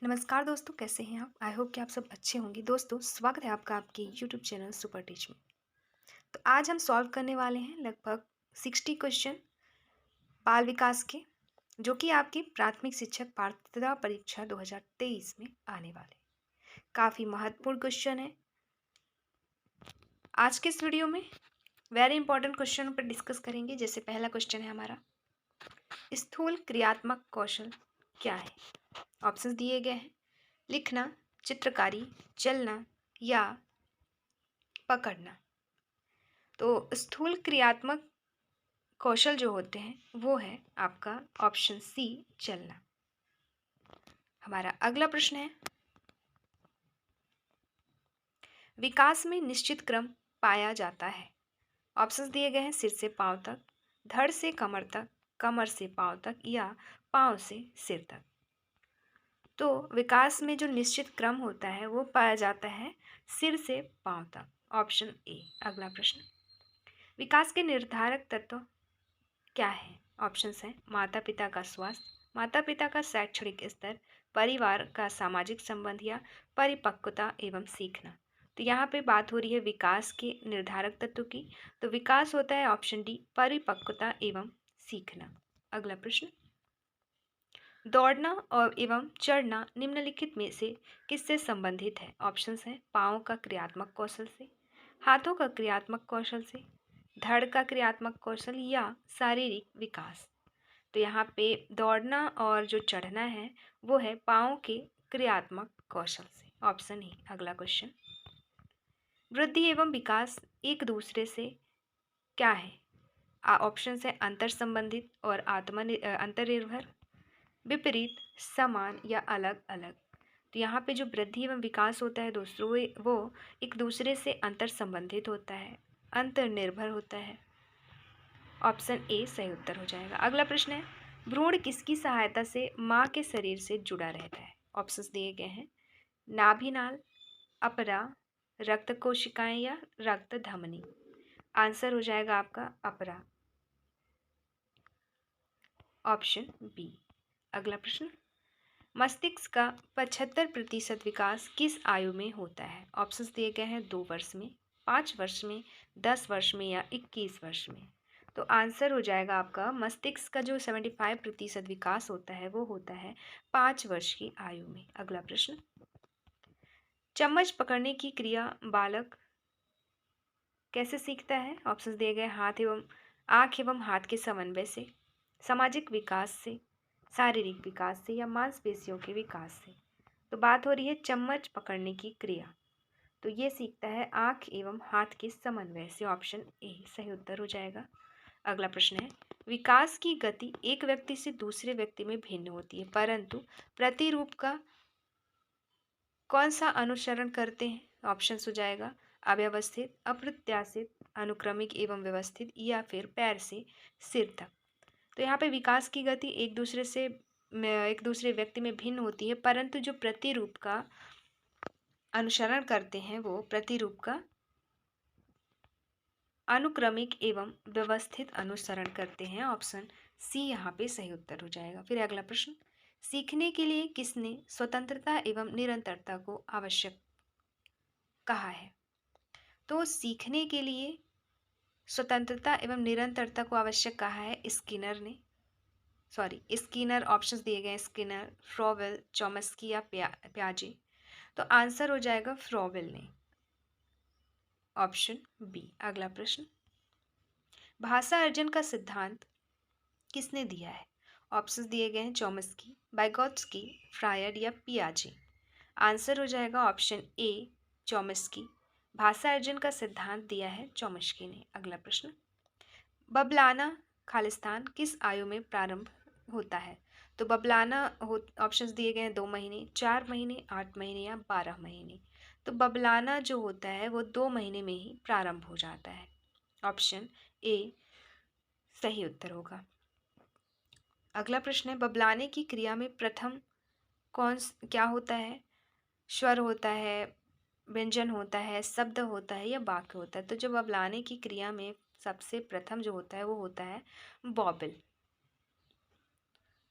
नमस्कार दोस्तों, कैसे हैं आप? आई होप कि आप सब अच्छे होंगे। दोस्तों, स्वागत है आपका आपके यूट्यूब चैनल सुपर टीच में। तो आज हम सॉल्व करने वाले हैं लगभग 60 क्वेश्चन बाल विकास के, जो कि आपकी प्राथमिक शिक्षक पात्रता परीक्षा 2023 में आने वाले। काफ़ी महत्वपूर्ण क्वेश्चन है। आज के इस वीडियो में वेरी इंपॉर्टेंट क्वेश्चन पर डिस्कस करेंगे। जैसे पहला क्वेश्चन है हमारा, स्थूल क्रियात्मक कौशल क्या है? ऑप्शंस दिए गए हैं: लिखना, चित्रकारी, चलना या पकड़ना। तो स्थूल क्रियात्मक कौशल जो होते हैं वो है आपका ऑप्शन सी, चलना। हमारा अगला प्रश्न है, विकास में निश्चित क्रम पाया जाता है। ऑप्शंस दिए गए हैं: सिर से पांव तक, धड़ से कमर तक, कमर से पांव तक या पांव से सिर तक। तो विकास में जो निश्चित क्रम होता है वो पाया जाता है सिर से पांव तक, ऑप्शन ए। अगला प्रश्न, विकास के निर्धारक तत्व क्या है? ऑप्शंस हैं: माता पिता का स्वास्थ्य, माता पिता का शैक्षणिक स्तर, परिवार का सामाजिक संबंध या परिपक्वता एवं सीखना। तो यहाँ पे बात हो रही है विकास के निर्धारक तत्व की। तो विकास होता है ऑप्शन डी, परिपक्वता एवं सीखना। अगला प्रश्न, दौड़ना और एवं चढ़ना निम्नलिखित में से किससे संबंधित है? ऑप्शंस हैं: पाँव का क्रियात्मक कौशल से, हाथों का क्रियात्मक कौशल से, धड़ का क्रियात्मक कौशल या शारीरिक विकास। तो यहाँ पे दौड़ना और जो चढ़ना है वो है पाँव के क्रियात्मक कौशल से, ऑप्शन ही। अगला क्वेश्चन, वृद्धि एवं विकास एक दूसरे से क्या है? ऑप्शन है अंतर संबंधित और अंतर्निर्भर, विपरीत, समान या अलग अलग। तो यहाँ पे जो वृद्धि एवं विकास होता है दोस्तों, वो एक दूसरे से अंतर संबंधित होता है, अंतर्निर्भर होता है। ऑप्शन ए सही उत्तर हो जाएगा। अगला प्रश्न है, भ्रूण किसकी सहायता से माँ के शरीर से जुड़ा रहता है? ऑप्शंस दिए गए हैं: नाभिनाल, अपरा, रक्त कोशिकाएं या रक्त धमनी। आंसर हो जाएगा आपका अपरा, ऑप्शन बी। अगला प्रश्न, मस्तिष्क का 75% विकास किस आयु में होता है? ऑप्शंस दिए गए हैं: 2 वर्ष में, 5 वर्ष में, 10 वर्ष में या 21 वर्ष में। तो आंसर हो जाएगा आपका, मस्तिष्क का जो 75% विकास होता है वो होता है 5 वर्ष की आयु में। अगला प्रश्न, चम्मच पकड़ने की क्रिया बालक कैसे सीखता है? ऑप्शंस दिए गए: आँख एवं हाथ के समन्वय से, सामाजिक विकास से, शारीरिक विकास से या मांसपेशियों के विकास से। तो बात हो रही है चम्मच पकड़ने की क्रिया, तो ये सीखता है आँख एवं हाथ के समन्वय से, ऑप्शन ए सही उत्तर हो जाएगा। अगला प्रश्न है, विकास की गति एक व्यक्ति से दूसरे व्यक्ति में भिन्न होती है, परंतु प्रतिरूप का कौन सा अनुसरण करते हैं? ऑप्शंस हो जाएगा अव्यवस्थित, अप्रत्याशित, अनुक्रमिक एवं व्यवस्थित या फिर पैर से सिर तक। तो यहाँ पे विकास की गति एक दूसरे व्यक्ति में भिन्न होती है, परंतु जो प्रतिरूप का अनुसरण करते हैं वो प्रतिरूप का अनुक्रमिक एवं व्यवस्थित अनुसरण करते हैं, ऑप्शन सी यहाँ पे सही उत्तर हो जाएगा। फिर अगला प्रश्न, सीखने के लिए किसने स्वतंत्रता एवं निरंतरता को आवश्यक कहा है? तो सीखने के लिए स्वतंत्रता एवं निरंतरता को आवश्यक कहा है स्किनर। ऑप्शंस दिए गए हैं: स्किनर, फ्रॉवेल, चॉम्स्की या प्याजे। तो आंसर हो जाएगा फ्रॉवेल ने, ऑप्शन बी। अगला प्रश्न, भाषा अर्जन का सिद्धांत किसने दिया है? ऑप्शंस दिए गए हैं: चॉम्स्की, वाइगोत्स्की, फ्रायड या पियाजे। आंसर हो जाएगा ऑप्शन ए, चॉम्स्की। भाषा अर्जन का सिद्धांत दिया है चॉम्स्की ने। अगला प्रश्न, बबलाना खालिस्तान किस आयु में प्रारंभ होता है? तो ऑप्शंस दिए गए हैं: 2 महीने, 4 महीने, 8 महीने या 12 महीने। तो बबलाना जो होता है वो 2 महीने में ही प्रारंभ हो जाता है, ऑप्शन ए सही उत्तर होगा। अगला प्रश्न है, बबलाने की क्रिया में प्रथम क्या होता है? स्वर होता है, व्यंजन होता है, शब्द होता है या वाक्य होता है? तो जो बबलाने की क्रिया में सबसे प्रथम जो होता है वो होता है बॉबल।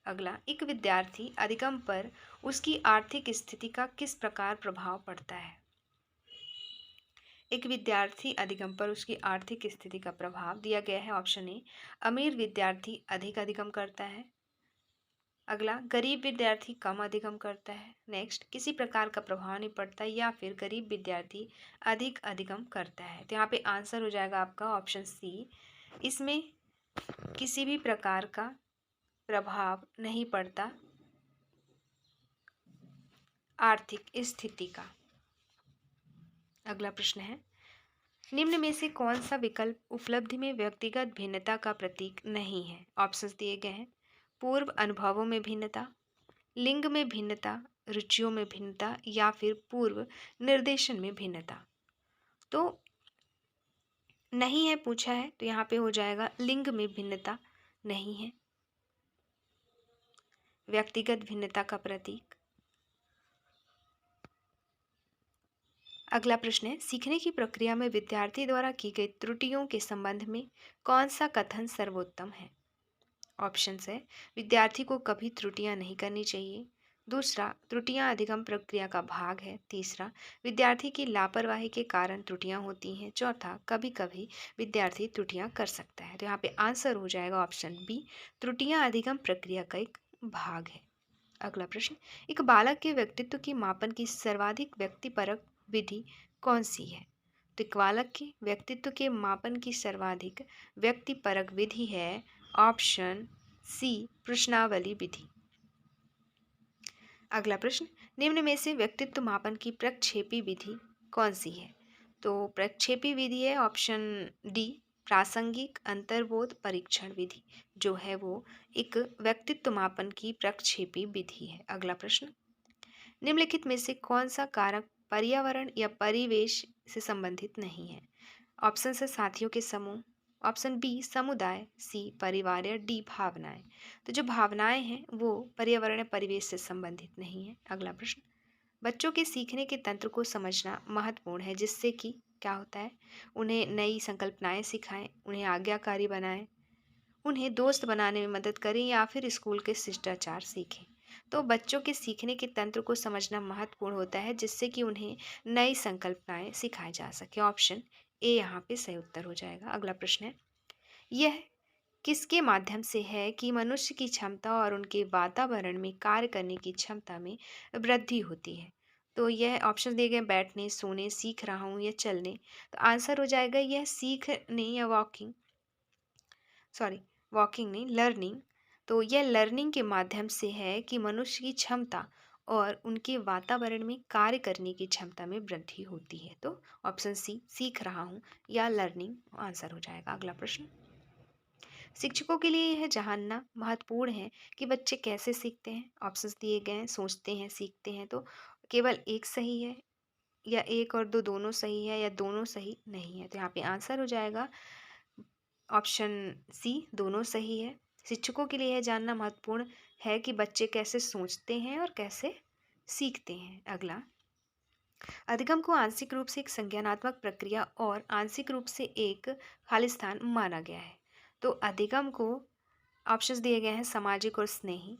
अगला, एक विद्यार्थी अधिगम पर उसकी आर्थिक स्थिति का किस प्रकार प्रभाव पड़ता है? एक विद्यार्थी अधिगम पर उसकी आर्थिक स्थिति का प्रभाव दिया गया है। ऑप्शन ए, अमीर विद्यार्थी अधिक अधिगम करता है। अगला, गरीब विद्यार्थी कम अधिगम करता है। नेक्स्ट, किसी प्रकार का प्रभाव नहीं पड़ता, या फिर गरीब विद्यार्थी अधिक अधिगम करता है। तो यहाँ पे आंसर हो जाएगा आपका ऑप्शन सी, इसमें किसी भी प्रकार का प्रभाव नहीं पड़ता आर्थिक स्थिति का। अगला प्रश्न है, निम्न में से कौन सा विकल्प उपलब्धि में व्यक्तिगत भिन्नता का प्रतीक नहीं है? ऑप्शंस दिए गए हैं, पूर्व अनुभवों में भिन्नता, लिंग में भिन्नता, रुचियों में भिन्नता, या फिर पूर्व निर्देशन में भिन्नता। तो नहीं है पूछा है, तो यहाँ पे हो जाएगा लिंग में भिन्नता नहीं है व्यक्तिगत भिन्नता का प्रतीक। अगला प्रश्न है, सीखने की प्रक्रिया में विद्यार्थी द्वारा की गई त्रुटियों के संबंध में कौन सा कथन सर्वोत्तम है? ऑप्शंस है, विद्यार्थी को कभी त्रुटियां नहीं करनी चाहिए। दूसरा, त्रुटियां अधिगम प्रक्रिया का भाग है। तीसरा, विद्यार्थी की लापरवाही के कारण त्रुटियां होती हैं। चौथा, कभी कभी विद्यार्थी त्रुटियां कर सकता है। तो यहाँ पे आंसर हो जाएगा ऑप्शन बी, त्रुटियां अधिगम प्रक्रिया का एक भाग है। अगला प्रश्न, एक बालक के व्यक्तित्व की मापन की सर्वाधिक व्यक्तिपरक विधि कौन सी है? तो एक बालक के व्यक्तित्व के मापन की सर्वाधिक व्यक्तिपरक विधि है ऑप्शन सी, प्रश्नावली विधि। अगला प्रश्न, निम्न में से व्यक्तित्व मापन की प्रक्षेपी विधि कौन सी है? तो प्रक्षेपी विधि है ऑप्शन डी, प्रासंगिक अंतर्बोध परीक्षण विधि, जो है वो एक व्यक्तित्व मापन की प्रक्षेपी विधि है। अगला प्रश्न, निम्नलिखित में से कौन सा कारक पर्यावरण या परिवेश से संबंधित नहीं है? ऑप्शन है, साथियों के समूह, ऑप्शन बी समुदाय, सी परिवार, या डी भावनाएं। तो जो भावनाएं हैं वो पर्यावरण या परिवेश से संबंधित नहीं है। अगला प्रश्न, बच्चों के सीखने के तंत्र को समझना महत्वपूर्ण है, जिससे कि क्या होता है, उन्हें नई संकल्पनाएं सिखाएं, उन्हें आज्ञाकारी बनाएं, उन्हें दोस्त बनाने में मदद करें, या फिर स्कूल के शिष्टाचार सीखें। तो बच्चों के सीखने के तंत्र को समझना महत्वपूर्ण होता है, जिससे कि उन्हें नई संकल्पनाएं सिखाई जा सके। ऑप्शन ए यहाँ पे सही उत्तर हो जाएगा। अगला प्रश्न है, यह किसके माध्यम से है कि मनुष्य की क्षमता और उनके वातावरण में कार्य करने की क्षमता में वृद्धि होती है? तो यह ऑप्शन दिए गए, बैठने, सोने, सीख रहा हूँ, या चलने। तो आंसर हो जाएगा यह सीखने या वॉकिंग नहीं, लर्निंग। तो यह लर्निंग के माध्यम से है कि मनुष्य की क्षमता और उनके वातावरण में कार्य करने की क्षमता में वृद्धि होती है। तो ऑप्शन सी, सीख रहा हूँ या लर्निंग आंसर हो जाएगा। अगला प्रश्न, शिक्षकों के लिए यह जानना महत्वपूर्ण है कि बच्चे कैसे सीखते हैं। ऑप्शंस दिए गए हैं, सोचते हैं, सीखते हैं। तो केवल एक सही है, या एक और दो दोनों सही है, या दोनों सही नहीं है। तो यहाँ पे आंसर हो जाएगा ऑप्शन सी, दोनों सही है। शिक्षकों के लिए यह जानना महत्वपूर्ण है कि बच्चे कैसे सोचते हैं और कैसे सीखते हैं। अगला, अधिगम को आंशिक रूप से एक संज्ञानात्मक प्रक्रिया और आंशिक रूप से एक खालिस्तान माना गया है। तो अधिगम को ऑप्शंस दिए गए हैं, सामाजिक और स्नेही,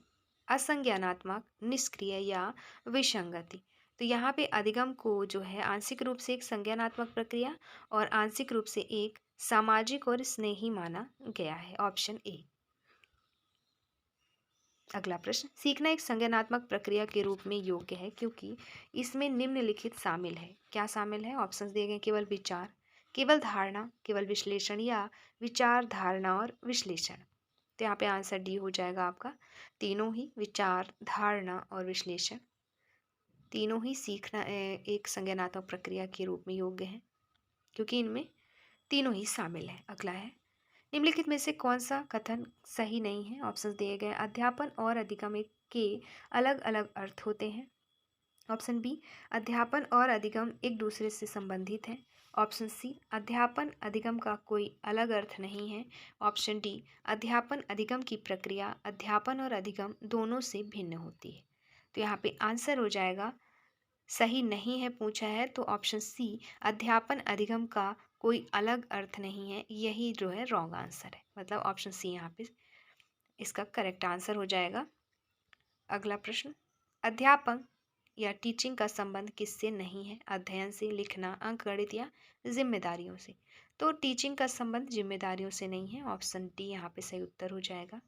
असंज्ञानात्मक, निष्क्रिय, या विसंगति। तो यहाँ पे अधिगम को जो है आंशिक रूप से एक संज्ञानात्मक प्रक्रिया और आंशिक रूप से एक सामाजिक और स्नेही माना गया है। ऑप्शन ए। अगला प्रश्न, सीखना एक संज्ञानात्मक प्रक्रिया के रूप में योग्य है क्योंकि इसमें निम्नलिखित शामिल है। क्या शामिल है? ऑप्शंस दिए गए, केवल विचार, केवल धारणा, केवल विश्लेषण, या विचार, धारणा और विश्लेषण। तो यहाँ पे आंसर डी हो जाएगा आपका, तीनों ही, विचार, धारणा और विश्लेषण, तीनों ही सीखना एक संज्ञानात्मक प्रक्रिया के रूप में योग्य है क्योंकि इनमें तीनों ही शामिल है। अगला है, निम्नलिखित में से कौन सा कथन सही नहीं है? ऑप्शंस दिए गए, अध्यापन और अधिगम के अलग अलग अर्थ होते हैं। ऑप्शन बी, अध्यापन और अधिगम एक दूसरे से संबंधित हैं। ऑप्शन सी, अध्यापन अधिगम का कोई अलग अर्थ नहीं है। ऑप्शन डी, अध्यापन अधिगम की प्रक्रिया अध्यापन और अधिगम दोनों से भिन्न होती है। तो यहाँ पे आंसर हो जाएगा, सही नहीं है पूछा है तो ऑप्शन सी, अध्यापन अधिगम का कोई अलग अर्थ नहीं है, यही जो है रॉन्ग आंसर है। मतलब ऑप्शन सी यहाँ पे इसका करेक्ट आंसर हो जाएगा। अगला प्रश्न, अध्यापन या टीचिंग का संबंध किससे नहीं है? अध्ययन से, लिखना, अंकगणित या जिम्मेदारियों से? तो टीचिंग का संबंध जिम्मेदारियों से नहीं है। ऑप्शन डी यहाँ पे सही उत्तर हो जाएगा।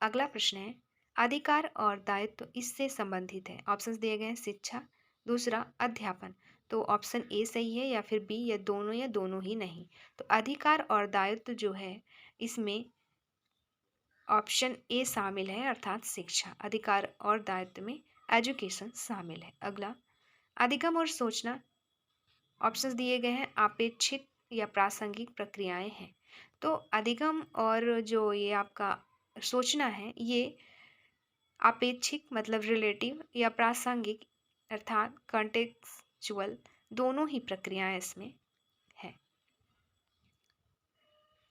अगला प्रश्न है, अधिकार और दायित्व इससे संबंधित है। ऑप्शंस दिए गए हैं, शिक्षा, दूसरा अध्यापन। तो ऑप्शन ए सही है या फिर बी या दोनों ही नहीं? तो अधिकार और दायित्व जो है इसमें ऑप्शन ए शामिल है, अर्थात शिक्षा। अधिकार और दायित्व में एजुकेशन शामिल है। अगला, अधिगम और सोचना। ऑप्शंस दिए गए हैं, आपेक्षिक या प्रासंगिक प्रक्रियाएं हैं। तो अधिगम और जो ये आपका सोचना है, ये आपेक्षिक मतलब रिलेटिव या प्रासंगिक अर्थात कॉन्टेक्चुअल दोनों ही प्रक्रियाएं इसमें है।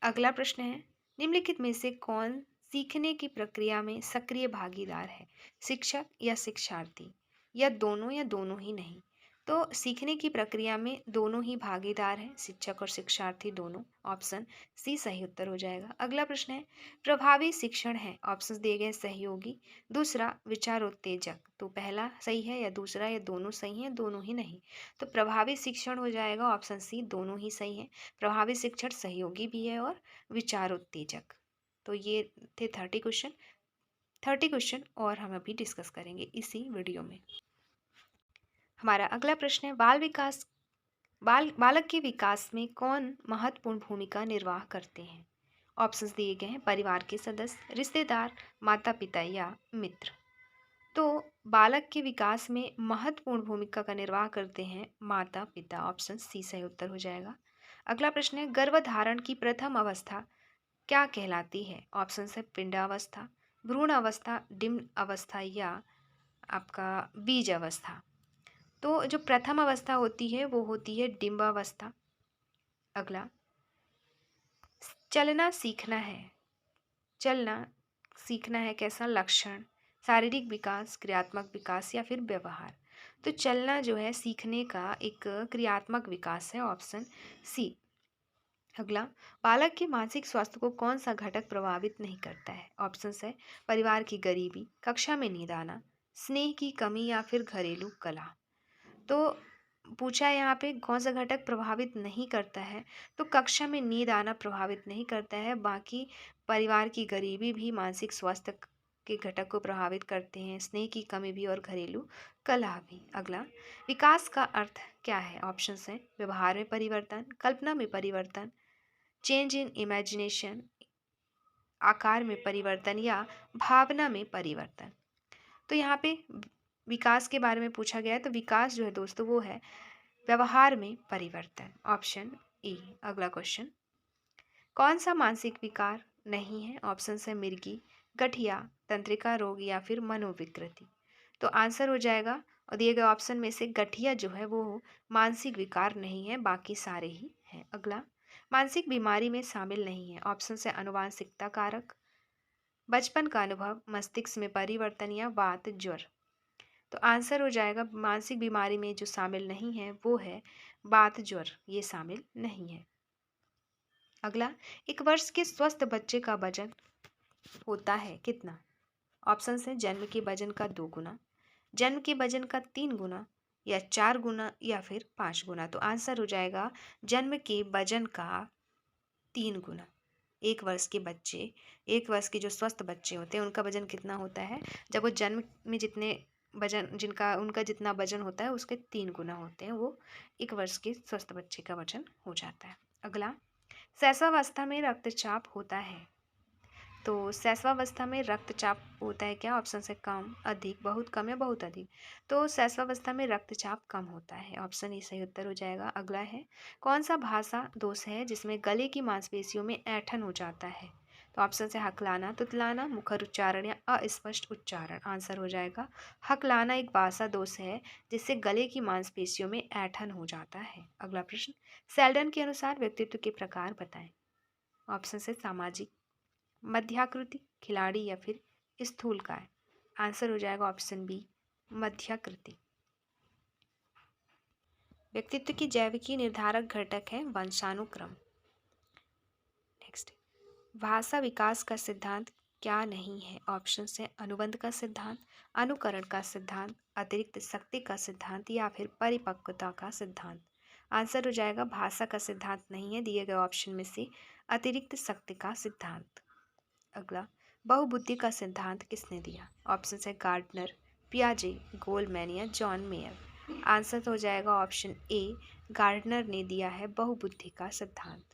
अगला प्रश्न है, निम्नलिखित में से कौन सीखने की प्रक्रिया में सक्रिय भागीदार है? शिक्षक या शिक्षार्थी, या दोनों ही नहीं? तो सीखने की प्रक्रिया में दोनों ही भागीदार हैं, शिक्षक और शिक्षार्थी दोनों। ऑप्शन सी सही उत्तर हो जाएगा। अगला प्रश्न है, प्रभावी शिक्षण है। ऑप्शंस दिए गए, सहयोगी, दूसरा विचारोत्तेजक। तो पहला सही है या दूसरा या दोनों सही हैं? दोनों ही नहीं। तो प्रभावी शिक्षण हो जाएगा ऑप्शन सी, दोनों ही सही है। प्रभावी शिक्षण सहयोगी भी है और विचारोत्तेजक। तो ये थे 30 क्वेश्चन और हम अभी डिस्कस करेंगे इसी वीडियो में। हमारा अगला प्रश्न है, बालक के विकास में कौन महत्वपूर्ण भूमिका निर्वाह करते हैं? ऑप्शंस दिए गए हैं, परिवार के सदस्य, रिश्तेदार, माता पिता या मित्र। तो बालक के विकास में महत्वपूर्ण भूमिका का निर्वाह करते हैं माता पिता। ऑप्शन सी सही उत्तर हो जाएगा। अगला प्रश्न है, गर्भधारण की प्रथम अवस्था क्या कहलाती है? ऑप्शन है, पिंडावस्था, भ्रूण अवस्था, डिम्ब अवस्था या आपका बीज अवस्था। तो जो प्रथम अवस्था होती है वो होती है डिम्बावस्था। अगला, चलना सीखना है। चलना सीखना है कैसा लक्षण? शारीरिक विकास, क्रियात्मक विकास या फिर व्यवहार? तो चलना जो है सीखने का एक क्रियात्मक विकास है। Option C. अगला, बालक के मानसिक स्वास्थ्य को कौन सा घटक प्रभावित नहीं करता है? ऑप्शंस है, परिवार की गरीबी, कक्षा में नींद आना, स्नेह की कमी या फिर घरेलू कलह। तो पूछा है यहाँ पे कौन सा घटक प्रभावित नहीं करता है? तो कक्षा में नींद आना प्रभावित नहीं करता है, बाकी परिवार की गरीबी भी मानसिक स्वास्थ्य के घटक को प्रभावित करते हैं, स्नेह की कमी भी और घरेलू कलह भी। अगला, विकास का अर्थ क्या है? ऑप्शन है, व्यवहार में परिवर्तन, कल्पना में परिवर्तन, चेंज इन इमेजिनेशन, आकार में परिवर्तन या भावना में परिवर्तन। तो यहाँ पे विकास के बारे में पूछा गया है, तो विकास जो है दोस्तों वो है व्यवहार में परिवर्तन। Option A. अगला क्वेश्चन, कौन सा मानसिक विकार नहीं है? ऑप्शन है, मिर्गी, गठिया, तंत्रिका रोग या फिर मनोविकृति। तो आंसर हो जाएगा, और दिए गए ऑप्शन में से गठिया जो है वो मानसिक विकार नहीं है, बाकी सारे ही हैं। अगला, मानसिक बीमारी में शामिल नहीं है। ऑप्शन से, अनुवांशिकता कारक, बचपन का अनुभव, मस्तिष्क में परिवर्तन या वात ज्वर। तो आंसर हो जाएगा, मानसिक बीमारी में जो शामिल नहीं है वो है वात ज्वर, ये शामिल नहीं है। अगला, एक वर्ष के स्वस्थ बच्चे का वजन होता है कितना? ऑप्शन है, जन्म के वजन का 2 गुना, जन्म के वजन का 3 गुना या 4 गुना या फिर 5 गुना। तो आंसर हो जाएगा जन्म के वजन का 3 गुना। एक वर्ष के जो स्वस्थ बच्चे होते हैं उनका वजन कितना होता है? जब वो जन्म में जितने वजन उनका जितना वजन होता है उसके 3 गुना होते हैं, वो एक वर्ष के स्वस्थ बच्चे का वजन हो जाता है। अगला, शैशवावस्था में रक्तचाप होता है। तो शैशवावस्था में रक्तचाप होता है क्या? ऑप्शन से, कम, अधिक, बहुत कम या बहुत अधिक। तो शैशवावस्था में रक्तचाप कम होता है। ऑप्शन ए सही उत्तर हो जाएगा। अगला है, कौन सा भाषा दोष है जिसमें गले की मांसपेशियों में ऐंठन हो जाता है? तो ऑप्शन से, हकलाना, तुतलाना, मुखर उच्चारण या अस्पष्ट उच्चारण। आंसर हो जाएगा हकलाना एक भाषा दोष है जिससे गले की मांसपेशियों में ऐंठन हो जाता है। अगला प्रश्न, सेल्डन के अनुसार व्यक्तित्व के प्रकार बताएं। ऑप्शन से, सामाजिक, मध्याकृति, खिलाड़ी या फिर स्थूलकाय। आंसर हो जाएगा ऑप्शन बी, मध्याकृति। व्यक्तित्व की जैविकी निर्धारक घटक है वंशानुक्रम। नेक्स्ट, भाषा विकास का सिद्धांत क्या नहीं है? ऑप्शन है अनुबंध का सिद्धांत, अनुकरण का सिद्धांत, अतिरिक्त शक्ति का सिद्धांत या फिर परिपक्वता का सिद्धांत। आंसर हो जाएगा भाषा का सिद्धांत नहीं है दिए गए ऑप्शन में से, अतिरिक्त शक्ति का सिद्धांत। अगला, बहुबुद्धि का सिद्धांत किसने दिया? ऑप्शन है गार्डनर, पियाजे, गोलमैन या जॉन मेयर। आंसर तो हो जाएगा ऑप्शन ए, गार्डनर ने दिया है बहुबुद्धि का सिद्धांत।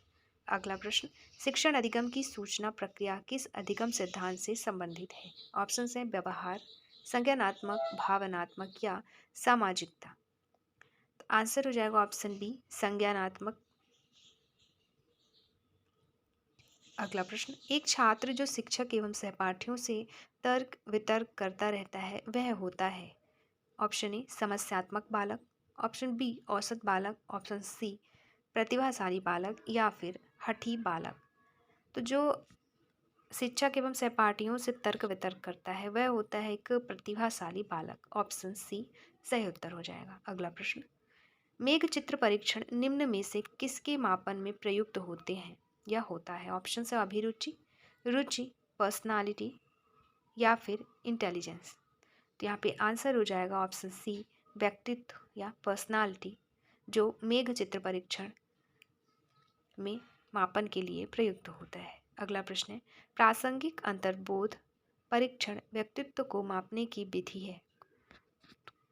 अगला प्रश्न, शिक्षण अधिगम की सूचना प्रक्रिया किस अधिगम सिद्धांत से संबंधित है? ऑप्शन है व्यवहार, संज्ञानात्मक, भावनात्मक या सामाजिकता। तो आंसर हो जाएगा ऑप्शन बी, संज्ञानात्मक। अगला प्रश्न, एक छात्र जो शिक्षक एवं सहपाठियों से तर्क वितर्क करता रहता है वह होता है? ऑप्शन ए समस्यात्मक बालक, ऑप्शन बी औसत बालक, ऑप्शन सी प्रतिभाशाली बालक या फिर हठी बालक। तो जो शिक्षक एवं सहपाठियों से तर्क वितर्क करता है वह होता है एक प्रतिभाशाली बालक। ऑप्शन सी सही उत्तर हो जाएगा। अगला प्रश्न, मेघ चित्र परीक्षण निम्न में से किसके मापन में प्रयुक्त होते हैं या होता है? ऑप्शन है अभिरुचि, रुचि, पर्सनालिटी या फिर इंटेलिजेंस। तो यहाँ पे आंसर हो जाएगा ऑप्शन सी, व्यक्तित्व या पर्सनालिटी, जो मेघ चित्र परीक्षण में मापन के लिए प्रयुक्त होता है। अगला प्रश्न है, प्रासंगिक अंतर्बोध परीक्षण व्यक्तित्व को मापने की विधि है।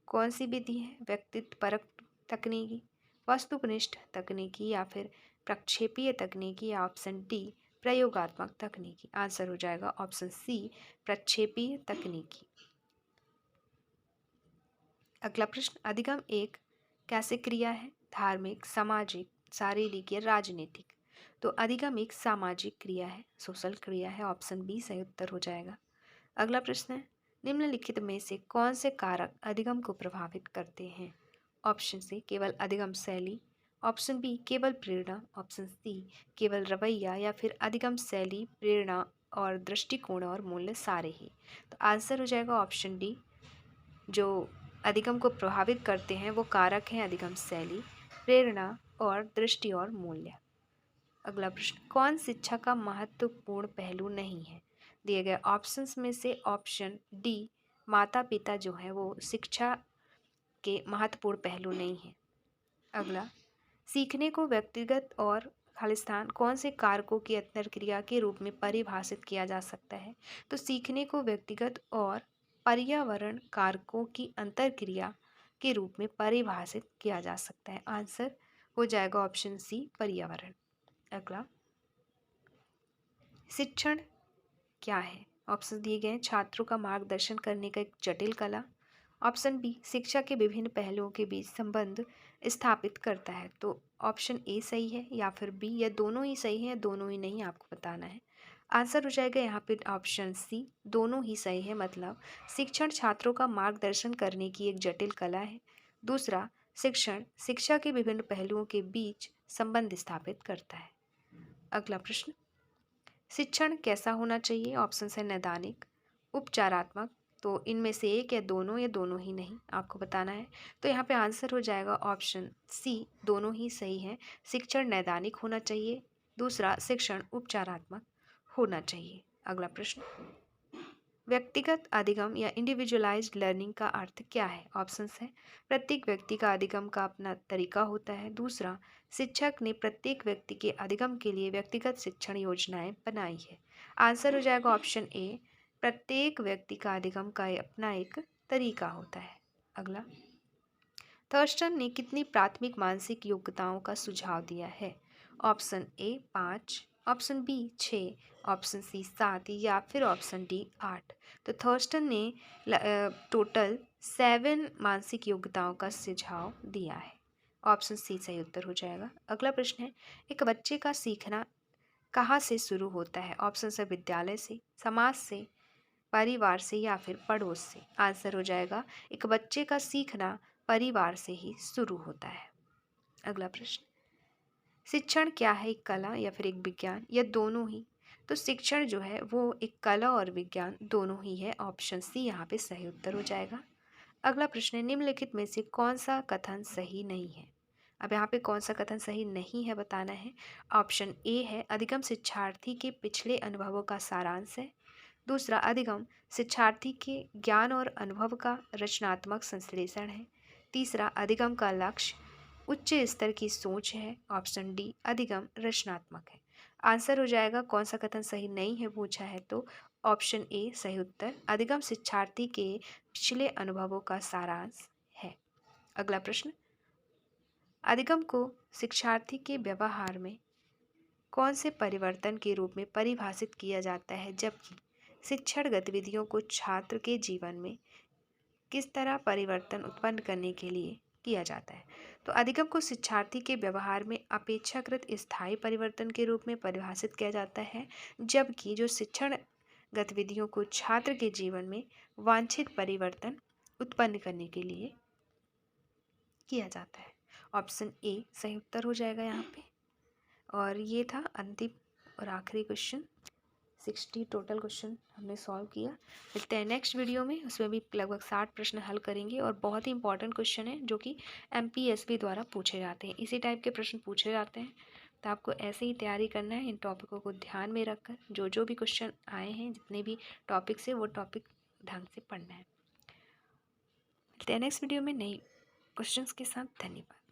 कौन सी विधि है? व्यक्तित्व परक तकनीकी, वस्तुनिष्ठ तकनीकी या फिर प्रक्षेपीय तकनीकी या ऑप्शन डी प्रयोगात्मक तकनीकी। आंसर हो जाएगा ऑप्शन सी, प्रक्षेपीय तकनीकी। अगला प्रश्न, अधिगम एक कैसे क्रिया है? धार्मिक, सामाजिक, शारीरिक या राजनीतिक। तो अधिगम एक सामाजिक क्रिया है, सोशल क्रिया है। ऑप्शन बी सही उत्तर हो जाएगा। अगला प्रश्न है, निम्नलिखित में से कौन से कारक अधिगम को प्रभावित करते हैं? ऑप्शन सी केवल अधिगम शैली, ऑप्शन बी केवल प्रेरणा, ऑप्शन सी केवल रवैया या फिर अधिगम शैली, प्रेरणा और दृष्टिकोण और मूल्य सारे ही। तो आंसर हो जाएगा ऑप्शन डी, जो अधिगम को प्रभावित करते हैं वो कारक हैं अधिगम शैली, प्रेरणा और दृष्टि और मूल्य। अगला प्रश्न, कौन शिक्षा का महत्वपूर्ण पहलू नहीं है? दिए गए ऑप्शंस में से ऑप्शन डी माता पिता जो है वो शिक्षा के महत्वपूर्ण पहलू नहीं है। अगला, सीखने को व्यक्तिगत और खालिस्तान कौन से कारकों की अंतर्क्रिया के रूप में परिभाषित किया जा सकता है? तो सीखने को व्यक्तिगत और पर्यावरण कारकों की अंतर्क्रिया के रूप में परिभाषित किया जा सकता है। आंसर हो जाएगा ऑप्शन सी, पर्यावरण। अगला, शिक्षण क्या है? ऑप्शन दिए गए हैं, छात्रों का मार्गदर्शन करने का एक जटिल कला, ऑप्शन बी शिक्षा के विभिन्न पहलुओं के बीच संबंध स्थापित करता है। तो ऑप्शन ए सही है या फिर बी, या दोनों ही सही है या दोनों ही नहीं, आपको बताना है। आंसर हो जाएगा यहाँ पे ऑप्शन सी, दोनों ही सही है। मतलब शिक्षण छात्रों का मार्गदर्शन करने की एक जटिल कला है। दूसरा, शिक्षण शिक्षा के विभिन्न पहलुओं के बीच संबंध स्थापित करता है। अगला प्रश्न, शिक्षण कैसा होना चाहिए? ऑप्शन है नैदानिक, उपचारात्मक। तो इनमें से एक या दोनों ही नहीं, आपको बताना है। तो यहाँ पे आंसर हो जाएगा ऑप्शन सी, दोनों ही सही है। शिक्षण नैदानिक होना चाहिए, दूसरा शिक्षण उपचारात्मक होना चाहिए। अगला प्रश्न, व्यक्तिगत अधिगम या इंडिविजुअलाइज्ड लर्निंग का अर्थ क्या है? ऑप्शंस है, प्रत्येक व्यक्ति का अधिगम का अपना तरीका होता है। दूसरा, शिक्षक ने प्रत्येक व्यक्ति के अधिगम के लिए व्यक्तिगत शिक्षण योजनाएं बनाई है। आंसर हो जाएगा ऑप्शन ए, प्रत्येक व्यक्ति का अधिगम का अपना एक तरीका होता है। अगला, थर्स्टन ने कितनी प्राथमिक मानसिक योग्यताओं का सुझाव दिया है? Option A 5, option B 6, option C 7 या फिर ऑप्शन डी 8। तो थर्स्टन ने टोटल 7 मानसिक योग्यताओं का सुझाव दिया है। ऑप्शन सी सही उत्तर हो जाएगा। अगला प्रश्न है, एक बच्चे का सीखना कहाँ से शुरू होता है? ऑप्शन है विद्यालय से, समाज से, परिवार से या फिर पड़ोस से। आंसर हो जाएगा, एक बच्चे का सीखना परिवार से ही शुरू होता है। अगला प्रश्न, शिक्षण क्या है? एक कला या फिर एक विज्ञान या दोनों ही? तो शिक्षण जो है वो एक कला और विज्ञान दोनों ही है। ऑप्शन सी यहाँ पे सही उत्तर हो जाएगा। अगला प्रश्न है, निम्नलिखित में से कौन सा कथन सही नहीं है? अब यहाँ पे कौन सा कथन सही नहीं है बताना है। ऑप्शन ए है, अधिगम शिक्षार्थी के पिछले अनुभवों का सारांश है। दूसरा, शिक्षण शिक्षा के विभिन्न पहलुओं के बीच संबंध स्थापित करता है। तीसरा, शिक्षण छात्रों का मार्गदर्शन करने का एक जटिल कला है। चौथा, शिक्षण शिक्षा के विभिन्न पहलुओं के बीच संबंध स्थापित करता है। पांचवा, शिक्षण दूसरा, अधिगम शिक्षार्थी के ज्ञान और अनुभव का रचनात्मक संश्लेषण है। तीसरा, अधिगम का लक्ष्य उच्च स्तर की सोच है। ऑप्शन डी, अधिगम रचनात्मक है। आंसर हो जाएगा, कौन सा कथन सही नहीं है पूछा है तो ऑप्शन ए सही उत्तर, अधिगम शिक्षार्थी के पिछले अनुभवों का सारांश है। अगला प्रश्न, अधिगम को शिक्षार्थी के व्यवहार में कौन से परिवर्तन के रूप में परिभाषित किया जाता है, जबकि शिक्षण गतिविधियों को छात्र के जीवन में किस तरह परिवर्तन उत्पन्न करने के लिए किया जाता है? तो अधिगम को शिक्षार्थी के व्यवहार में अपेक्षाकृत स्थायी परिवर्तन के रूप में परिभाषित किया जाता है, जबकि जो शिक्षण गतिविधियों को छात्र के जीवन में वांछित परिवर्तन उत्पन्न करने के लिए किया जाता है। ऑप्शन ए सही उत्तर हो जाएगा यहाँ पे। और ये था अंतिम और आखिरी क्वेश्चन। 60 टोटल क्वेश्चन हमने सॉल्व किया। मिलते हैं नेक्स्ट वीडियो में, उसमें भी लगभग 60 प्रश्न हल करेंगे और बहुत ही इंपॉर्टेंट क्वेश्चन है जो कि MPSB द्वारा पूछे जाते हैं। इसी टाइप के प्रश्न पूछे जाते हैं, तो आपको ऐसे ही तैयारी करना है। इन टॉपिकों को ध्यान में रखकर जो भी क्वेश्चन आए हैं, जितने भी टॉपिक से, वो टॉपिक ढंग से पढ़ना है। मिलते हैं नेक्स्ट वीडियो में नई क्वेश्चंस के साथ। धन्यवाद।